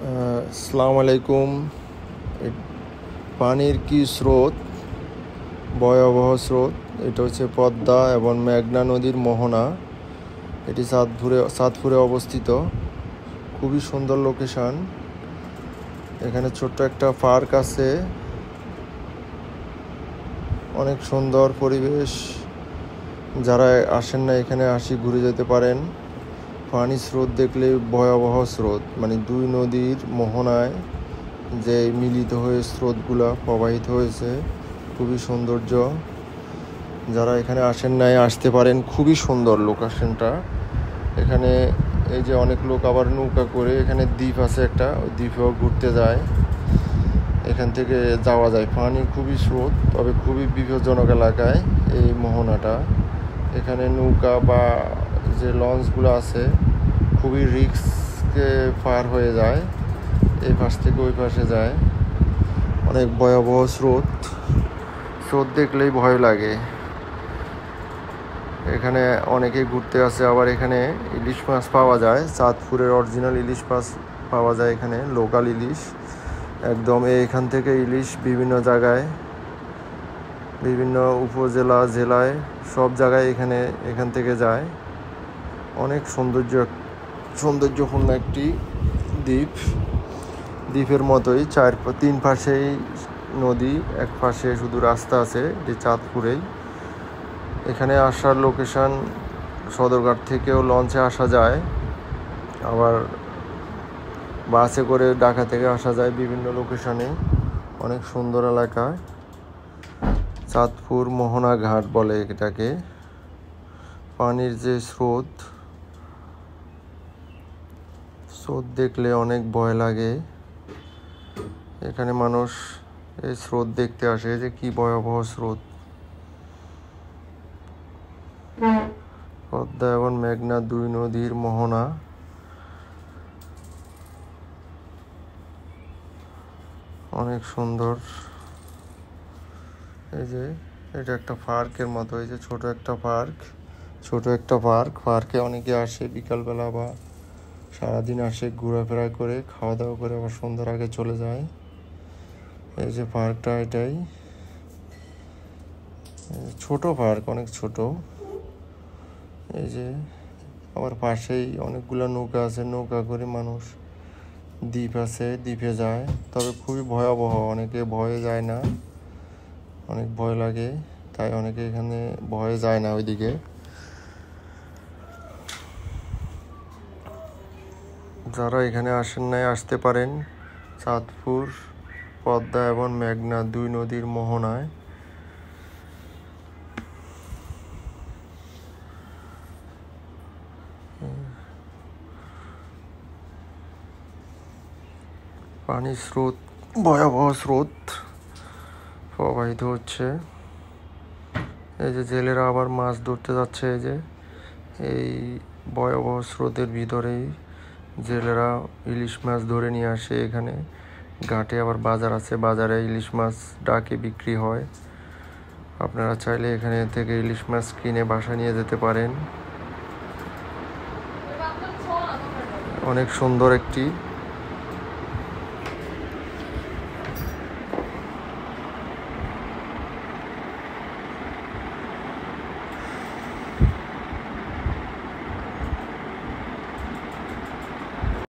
আসসালামু আলাইকুম। পানির কি স্রোত, ভয়াবহ স্রোত। এটা হচ্ছে পদ্মা এবং মেঘনা নদীর মোহনা। এটি চাঁদপুরে অবস্থিত। খুবই সুন্দর লোকেশন। এখানে ছোট্ট একটা পার্ক আছে, অনেক সুন্দর পরিবেশ। যারা আসেন না এখানে ঘুরে যেতে পারেন। পানির স্রোত দেখলে ভয়াবহ স্রোত, মানে দুই নদীর মোহনায় যে মিলিত হয়ে স্রোতগুলা প্রবাহিত হয়েছে, খুবই সৌন্দর্য। যারা এখানে আসেন নাই আসতে পারেন, খুবই সুন্দর লোকেশনটা। এখানে এই যে অনেক লোক আবার নৌকা করে, এখানে দ্বীপ আছে একটা, ওই দ্বীপেও ঘুরতে যায়। এখান থেকে যাওয়া যায়। পানি খুবই স্রোত, তবে খুবই বিপজ্জনক এলাকায় এই মোহনাটা। এখানে নৌকা বা যে লঞ্চগুলো আছে খুবই রিস্কে পার হয়ে যায়, এই পাশ থেকে ওই পাশে যায়। অনেক ভয়াবহ স্রোত দেখলেই ভয় লাগে। এখানে অনেকেই ঘুরতে আসে। আবার এখানে ইলিশ মাছ পাওয়া যায়, চাঁদপুরের অরিজিনাল ইলিশ মাছ পাওয়া যায় এখানে, লোকাল ইলিশ একদম। এখান থেকে ইলিশ বিভিন্ন জায়গায়, বিভিন্ন উপজেলা জেলায়, সব জায়গায় এখান থেকে যায়। অনেক সৌন্দর্যপূর্ণ একটি দ্বীপের মতোই। তিন পাশেই নদী, এক পাশে শুধু রাস্তা আছে, এটি চাঁদপুরেই। এখানে আসার লোকেশন সদরঘাট থেকেও লঞ্চে আসা যায়, আবার বাসে করে ঢাকা থেকে আসা যায় বিভিন্ন লোকেশনে। অনেক সুন্দর এলাকা, চাঁদপুর মোহনা ঘাট বলে এটাকে। পানির যে স্রোত দেখলে অনেক ভয় লাগে। এখানে মানুষ এই স্রোত দেখতে আসে, যে কি ভয়াবহ স্রোত। পদ্মা এবং মেঘনা দুই নদীর মোহনা। অনেক সুন্দর। এই যে এটা একটা পার্কের মতো, এই যে ছোট একটা পার্ক। পার্কে অনেকে আসে বিকালবেলা বা সারাদিন আসে, ঘোরাফেরা করে, খাওয়া দাওয়া করে আবার সন্ধ্যার আগে চলে যায়। এই যে পার্কটা, এটাই ছোট পার্ক, অনেক ছোট। এই যে আবার পাশেই অনেকগুলো নৌকা আছে, নৌকা করে মানুষ, দ্বীপ আছে, দ্বীপে যায়। তবে খুবই ভয়াবহ, অনেকে ভয়ে যায় না, অনেক ভয় লাগে, তাই অনেকে এখানে ভয়ে যায় না ওইদিকে। যারা এখানে আসেন নাই আসতে পারেন, চাঁদপুর পদ্মা এবং মেঘনা দুই নদীর মোহনায়। পানির স্রোত, ভয়াবহ স্রোত প্রবাহিত হচ্ছে। এই যে জেলেরা আবার মাছ ধরতে যাচ্ছে। এই যে এই ভয়াবহ স্রোতের ভিতরেই জেলেরা ইলিশ মাছ ধরে নিয়ে আসে এখানে। ঘাটে আবার বাজার আছে, বাজারে ইলিশ মাছ ডাকে বিক্রি হয়। আপনারা চাইলে এখানে থেকে ইলিশ মাছ কিনে বাসায় নিয়ে যেতে পারেন। অনেক সুন্দর একটি